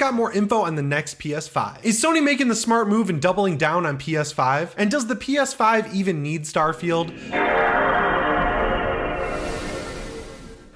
got more info on the next PS5. Is Sony making the smart move and doubling down on PS5? And does the PS5 even need Starfield?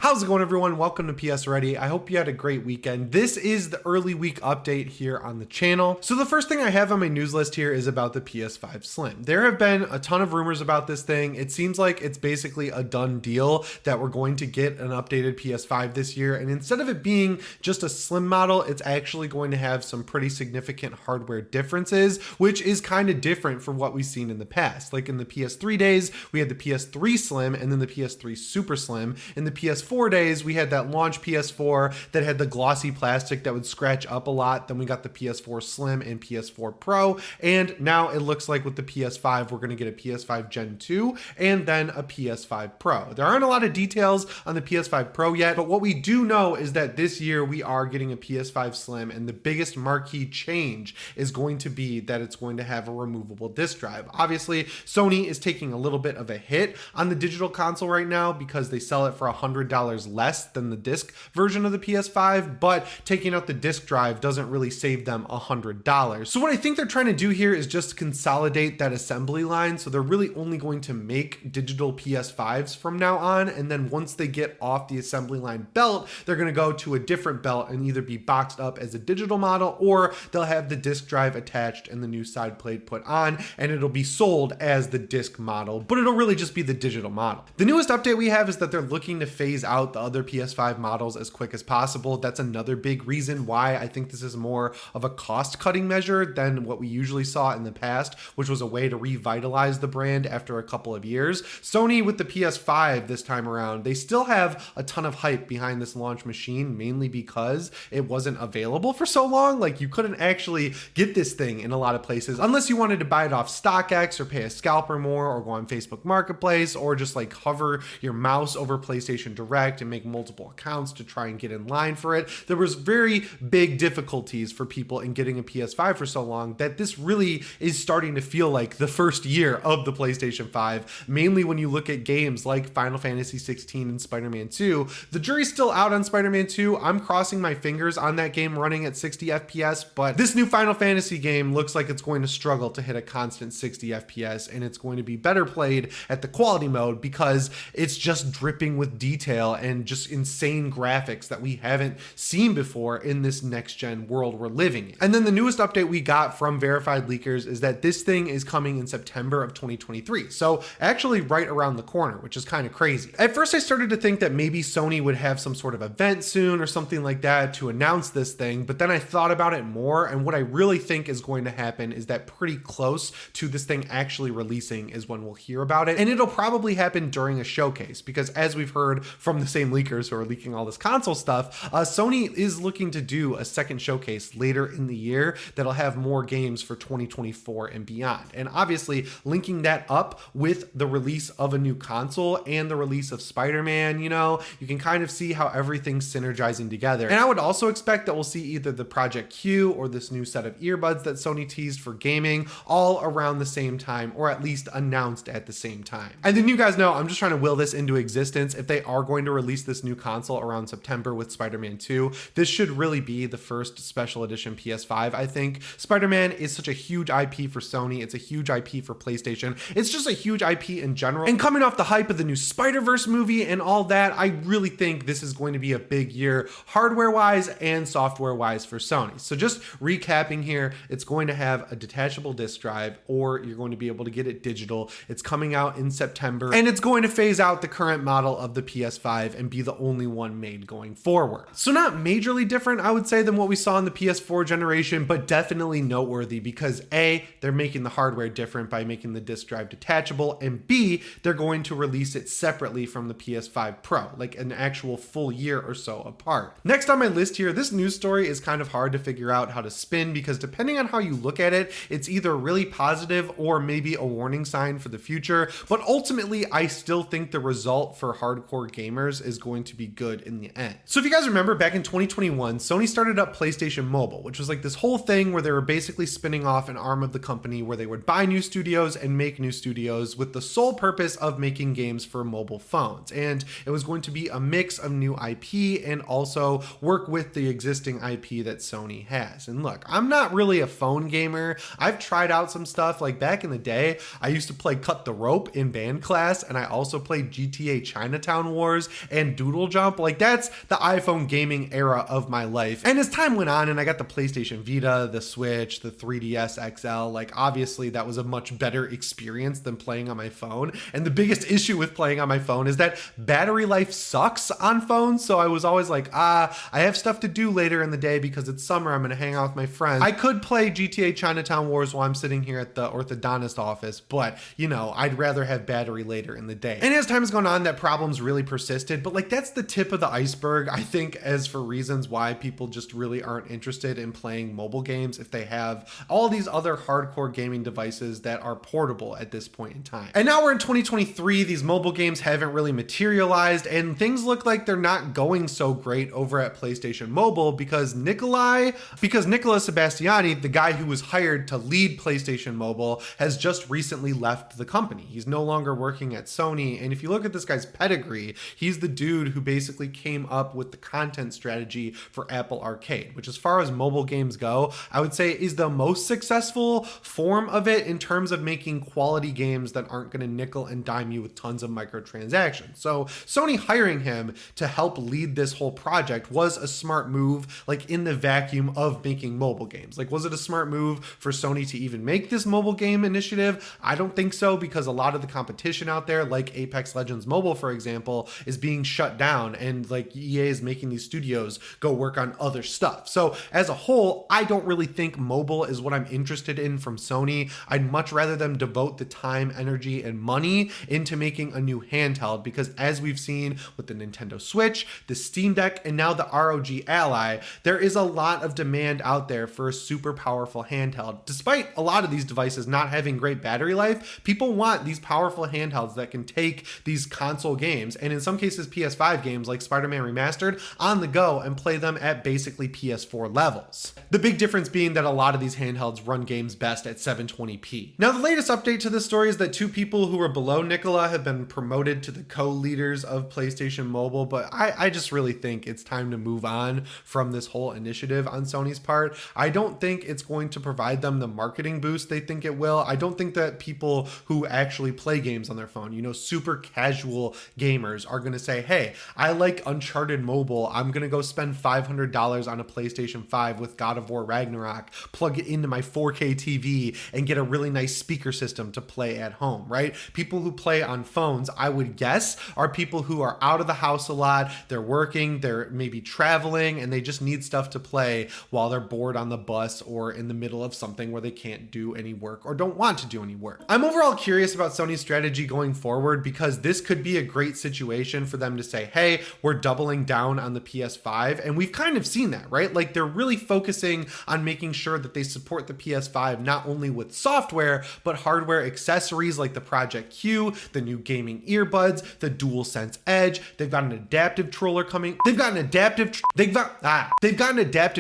How's it going, everyone? Welcome to PSReady. I hope you had a great weekend. This is the early week update here on the channel. So the first thing I have on my news list here is about the PS5 Slim. There have been a ton of rumors about this thing. It seems like it's basically a done deal that we're going to get an updated PS5 this year. And instead of it being just a slim model, it's actually going to have some pretty significant hardware differences, which is kind of different from what we've seen in the past. Like in the PS3 days, we had the PS3 Slim and then the PS3 Super Slim. In the PS4 days, we had that launch PS4 that had the glossy plastic that would scratch up a lot. Then we got the PS4 Slim and PS4 Pro. And now it looks like with the PS5, we're going to get a PS5 Gen 2 and then a PS5 Pro. There aren't a lot of details on the PS5 Pro yet, but what we do know is that this year we are getting a PS5 Slim, and the biggest marquee change is going to be that it's going to have a removable disc drive. Obviously, Sony is taking a little bit of a hit on the digital console right now because they sell it for $100 less than the disc version of the PS5, but taking out the disc drive doesn't really save them $100. So what I think they're trying to do here is just consolidate that assembly line. So they're really only going to make digital PS5s from now on. And then once they get off the assembly line belt, they're going to go to a different belt and either be boxed up as a digital model, or they'll have the disc drive attached and the new side plate put on, and it'll be sold as the disc model, but it'll really just be the digital model. The newest update we have is that they're looking to phase out the other PS5 models as quick as possible. That's another big reason why I think this is more of a cost-cutting measure than what we usually saw in the past, which was a way to revitalize the brand after a couple of years. Sony with the PS5 this time around, they still have a ton of hype behind this launch machine, mainly because it wasn't available for so long. Like, you couldn't actually get this thing in a lot of places unless you wanted to buy it off StockX or pay a scalper more or go on Facebook Marketplace or just like hover your mouse over PlayStation Direct and make multiple accounts to try and get in line for it. There was very big difficulties for people in getting a PS5 for so long that this really is starting to feel like the first year of the PlayStation 5, mainly when you look at games like Final Fantasy 16 and Spider-Man 2. The jury's still out on Spider-Man 2. I'm crossing my fingers on that game running at 60 FPS, but this new Final Fantasy game looks like it's going to struggle to hit a constant 60 FPS, and it's going to be better played at the quality mode because it's just dripping with detail and just insane graphics that we haven't seen before in this next gen world we're living in. And then the newest update we got from verified leakers is that this thing is coming in September of 2023. So actually right around the corner, which is kind of crazy. At first I started to think that maybe Sony would have some sort of event soon or something like that to announce this thing, but then I thought about it more, and what I really think is going to happen is that pretty close to this thing actually releasing is when we'll hear about it, and it'll probably happen during a showcase, because as we've heard from the same leakers who are leaking all this console stuff, Sony is looking to do a second showcase later in the year that'll have more games for 2024 and beyond. And obviously linking that up with the release of a new console and the release of Spider-Man, you know, you can kind of see how everything's synergizing together. And I would also expect that we'll see either the Project Q or this new set of earbuds that Sony teased for gaming all around the same time, or at least announced at the same time. And then you guys know I'm just trying to will this into existence. If they are going to release this new console around September with Spider-Man 2, this should really be the first special edition PS5, I think. Spider-Man is such a huge IP for Sony. It's a huge IP for PlayStation. It's just a huge IP in general. And coming off the hype of the new Spider-Verse movie and all that, I really think this is going to be a big year hardware-wise and software-wise for Sony. So just recapping here, it's going to have a detachable disc drive, or you're going to be able to get it digital. It's coming out in September, and it's going to phase out the current model of the PS5 and be the only one made going forward. So not majorly different, I would say, than what we saw in the PS4 generation, but definitely noteworthy because A, they're making the hardware different by making the disc drive detachable, and B, they're going to release it separately from the PS5 Pro, like an actual full year or so apart. Next on my list here, this news story is kind of hard to figure out how to spin because depending on how you look at it, it's either really positive or maybe a warning sign for the future, but ultimately I still think the result for hardcore gamers gamers is going to be good in the end. So if you guys remember, back in 2021, Sony started up PlayStation Mobile, which was like this whole thing where they were basically spinning off an arm of the company where they would buy new studios and make new studios with the sole purpose of making games for mobile phones. And it was going to be a mix of new IP and also work with the existing IP that Sony has. And look, I'm not really a phone gamer. I've tried out some stuff. Like back in the day, I used to play Cut the Rope in band class, and I also played GTA Chinatown Wars and Doodle Jump. Like that's the iPhone gaming era of my life. And as time went on and I got the PlayStation Vita, the Switch, the 3DS XL, like obviously that was a much better experience than playing on my phone. And the biggest issue with playing on my phone is that battery life sucks on phones. So I was always like, I have stuff to do later in the day because it's summer, I'm gonna hang out with my friends. I could play GTA Chinatown Wars while I'm sitting here at the orthodontist office, but you know, I'd rather have battery later in the day. And as time has gone on, that problem's really persisted, but like that's the tip of the iceberg, I think, as for reasons why people just really aren't interested in playing mobile games if they have all these other hardcore gaming devices that are portable at this point in time. And now we're in 2023, these mobile games haven't really materialized, and things look like they're not going so great over at PlayStation Mobile because Nicola Sebastiani, the guy who was hired to lead PlayStation Mobile, has just recently left the company. He's no longer working at Sony, and if you look at this guy's pedigree, he's the dude who basically came up with the content strategy for Apple Arcade, which as far as mobile games go, I would say is the most successful form of it in terms of making quality games that aren't going to nickel and dime you with tons of microtransactions. So Sony hiring him to help lead this whole project was a smart move, like in the vacuum of making mobile games. Like, was it a smart move for Sony to even make this mobile game initiative? I don't think so, because a lot of the competition out there, like Apex Legends Mobile, for example, is being shut down, and like EA is making these studios go work on other stuff. So as a whole, I don't really think mobile is what I'm interested in from Sony. I'd much rather them devote the time, energy, and money into making a new handheld, because as we've seen with the Nintendo Switch, the Steam Deck, and now the ROG Ally, there is a lot of demand out there for a super powerful handheld. Despite a lot of these devices not having great battery life, people want these powerful handhelds that can take these console games, and in some cases PS5 games like Spider-Man Remastered, on the go and play them at basically PS4 levels. The big difference being that a lot of these handhelds run games best at 720p. Now, the latest update to this story is that two people who were below Nicola have been promoted to the co-leaders of PlayStation Mobile, but I just really think it's time to move on from this whole initiative on Sony's part. I don't think it's going to provide them the marketing boost they think it will. I don't think that people who actually play games on their phone, you know, super casual gamers, are going to say, hey, I like Uncharted Mobile, I'm going to go spend $500 on a PlayStation 5 with God of War Ragnarok, plug it into my 4K TV, and get a really nice speaker system to play at home, right? People who play on phones, I would guess, are people who are out of the house a lot, they're working, they're maybe traveling, and they just need stuff to play while they're bored on the bus or in the middle of something where they can't do any work or don't want to do any work. I'm overall curious about Sony's strategy going forward, because this could be a great situation for them to say, hey, we're doubling down on the PS5, and we've kind of seen that, right? Like, they're really focusing on making sure that they support the PS5 not only with software, but hardware accessories like the Project Q, the new gaming earbuds, the DualSense Edge. They've got an adaptive controller coming. They've got an adaptive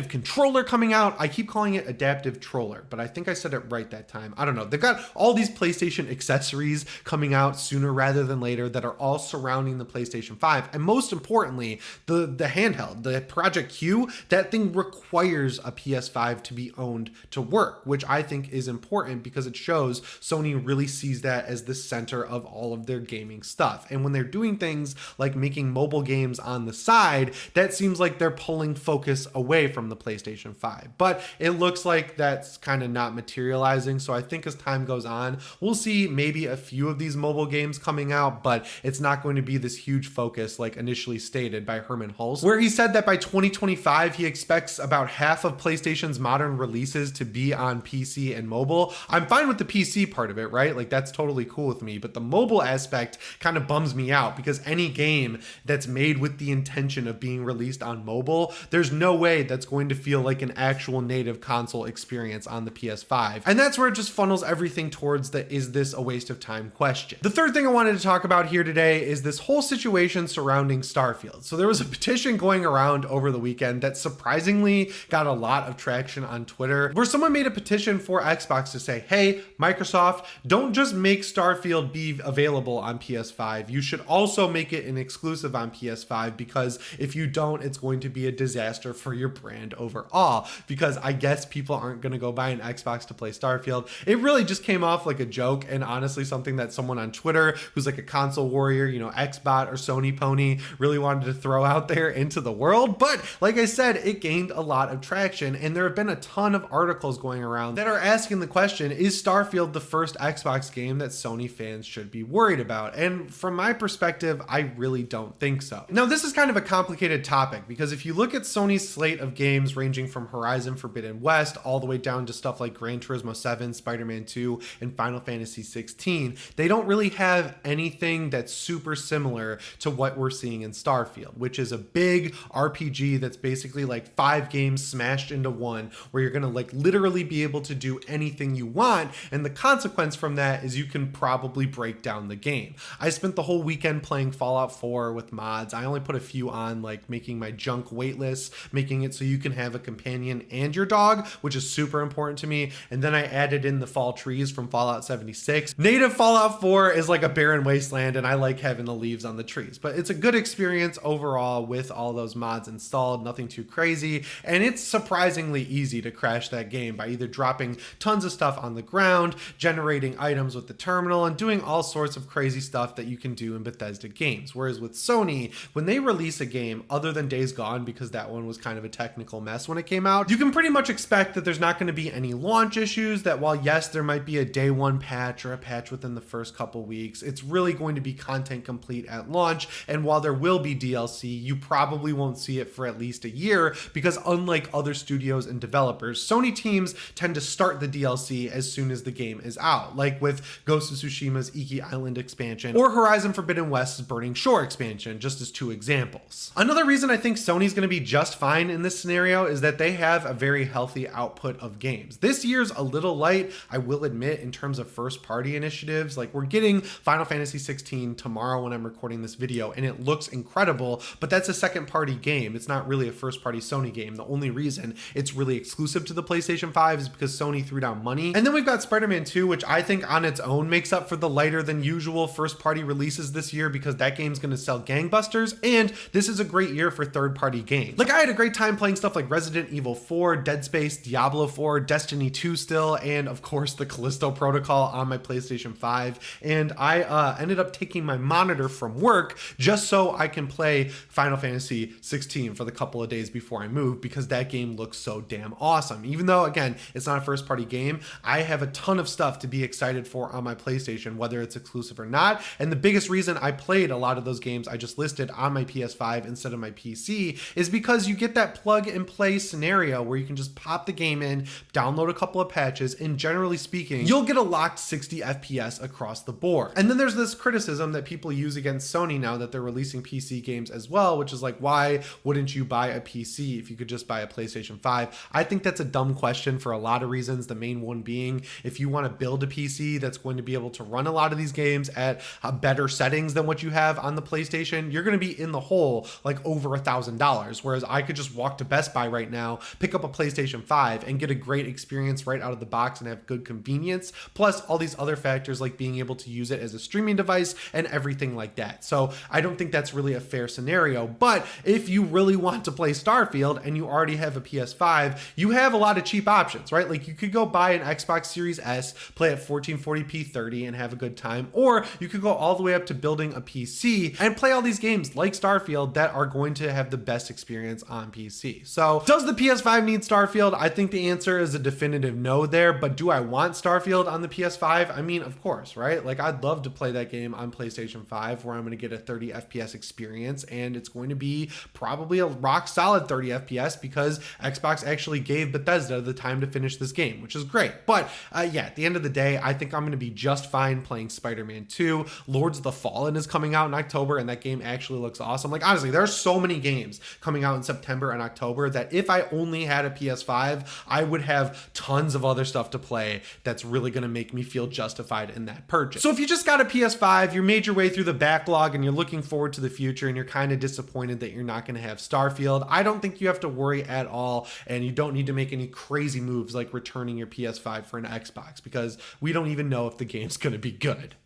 controller coming out. I keep calling it adaptive troller, but I think I said it right that time. I don't know. They've got all these PlayStation accessories coming out sooner rather than later that are all surrounding the PlayStation 5. And most importantly, the handheld, the Project Q, that thing requires a PS5 to be owned to work, which I think is important because it shows Sony really sees that as the center of all of their gaming stuff. And when they're doing things like making mobile games on the side, that seems like they're pulling focus away from the PlayStation 5. But it looks like that's kind of not materializing. So I think as time goes on, we'll see maybe a few of these mobile games coming out, but it's not going to be this huge focus like initially stated by Herman Hulst, where he said that by 2025, he expects about half of PlayStation's modern releases to be on PC and mobile. I'm fine with the PC part of it, right? Like, that's totally cool with me, but the mobile aspect kind of bums me out, because any game that's made with the intention of being released on mobile, there's no way that's going to feel like an actual native console experience on the PS5. And that's where it just funnels everything towards the is this a waste of time question. The third thing I wanted to talk about here today is this whole situation situation surrounding Starfield. So there was a petition going around over the weekend that surprisingly got a lot of traction on Twitter, where someone made a petition for Xbox to say, hey, Microsoft, don't just make Starfield be available on PS5. You should also make it an exclusive on PS5, because if you don't, it's going to be a disaster for your brand overall, because I guess people aren't going to go buy an Xbox to play Starfield. It really just came off like a joke, and honestly something that someone on Twitter who's like a console warrior, you know, Xbot or Sony pony, really wanted to throw out there into the world. But like I said, it gained a lot of traction, and there have been a ton of articles going around that are asking the question, is Starfield the first Xbox game that Sony fans should be worried about? And from my perspective, I really don't think so. Now, this is kind of a complicated topic, because if you look at Sony's slate of games ranging from Horizon Forbidden West all the way down to stuff like Gran Turismo 7, Spider-Man 2, and Final Fantasy 16, they don't really have anything that's super similar to what we're seeing in Starfield, which is a big RPG that's basically like 5 games smashed into one, where you're gonna like literally be able to do anything you want, and the consequence from that is you can probably break down the game. I spent the whole weekend playing Fallout 4 with mods. I only put a few on, like making my junk weightless, making it so you can have a companion and your dog, which is super important to me, and then I added in the fall trees from Fallout 76. Native Fallout 4 is like a barren wasteland, and I like having the leaves on the trees, but it's a good experience overall with all those mods installed, nothing too crazy, and it's surprisingly easy to crash that game by either dropping tons of stuff on the ground, generating items with the terminal, and doing all sorts of crazy stuff that you can do in Bethesda games. Whereas with Sony, when they release a game, other than Days Gone, because that one was kind of a technical mess when it came out, you can pretty much expect that there's not going to be any launch issues, that while yes, there might be a day one patch or a patch within the first couple weeks, it's really going to be content complete at launch. And while there will be DLC, you probably won't see it for at least a year, because unlike other studios and developers, Sony teams tend to start the DLC as soon as the game is out, like with Ghost of Tsushima's Iki Island expansion or Horizon Forbidden West's Burning Shore expansion, just as 2 examples. Another reason I think Sony's going to be just fine in this scenario is that they have a very healthy output of games. This year's a little light, I will admit, in terms of first party initiatives. Like, we're getting Final Fantasy 16 tomorrow when I'm recording this video, and it looks incredible, but that's a second party game. It's not really a first party Sony game. The only reason it's really exclusive to the PlayStation 5 is because Sony threw down money. And then we've got Spider-Man 2, which I think on its own makes up for the lighter than usual first party releases this year, because that game's going to sell gangbusters, and this is a great year for third party games. Like, I had a great time playing stuff like Resident Evil 4, Dead Space, Diablo 4, Destiny 2 still, and of course the Callisto Protocol on my PlayStation 5. And I ended up taking my monitor from work just so I can play Final Fantasy 16 for the couple of days before I move, because that game looks so damn awesome. Even though, again, it's not a first party game, I have a ton of stuff to be excited for on my PlayStation, whether it's exclusive or not. And the biggest reason I played a lot of those games I just listed on my PS5 instead of my PC is because you get that plug and play scenario where you can just pop the game in, download a couple of patches, and generally speaking, you'll get a locked 60 FPS across the board. And then there's this criticism that people use against Sony now that they're releasing PC games as well, which is like, why wouldn't you buy a PC if you could just buy a PlayStation 5? I think that's a dumb question for a lot of reasons. The main one being, if you want to build a PC that's going to be able to run a lot of these games at better settings than what you have on the PlayStation, you're going to be in the hole like over $1,000. Whereas I could just walk to Best Buy right now, pick up a PlayStation 5, and get a great experience right out of the box and have good convenience, plus all these other factors like being able to use it as a streaming device and everything like that. So I don't think that's really a fair scenario. But if you really want to play Starfield and you already have a PS5, you have a lot of cheap options, right? Like, you could go buy an Xbox Series S, play at 1440p 30 and have a good time, or you could go all the way up to building a PC and play all these games like Starfield that are going to have the best experience on PC. So does the PS5 need Starfield? I think the answer is a definitive no there, but do I want Starfield on the PS5? I mean, of course, right? Like, I'd love to play that game on PlayStation 5 where I'm going to get a 30 FPS experience, and it's going to be probably a rock solid 30 FPS because Xbox actually gave Bethesda the time to finish this game, which is great. But yeah, at the end of the day, I think I'm going to be just fine playing Spider-Man 2. Lords of the Fallen is coming out in October, and that game actually looks awesome. Like, honestly, there are so many games coming out in September and October that if I only had a PS5, I would have tons of other stuff to play that's really going to make me feel justified in that purchase. So if you just got a PS5, you made your way through the backlog and you're looking forward to the future and you're kind of disappointed that you're not going to have Starfield, I don't think you have to worry at all, and you don't need to make any crazy moves like returning your PS5 for an Xbox, because we don't even know if the game's going to be good.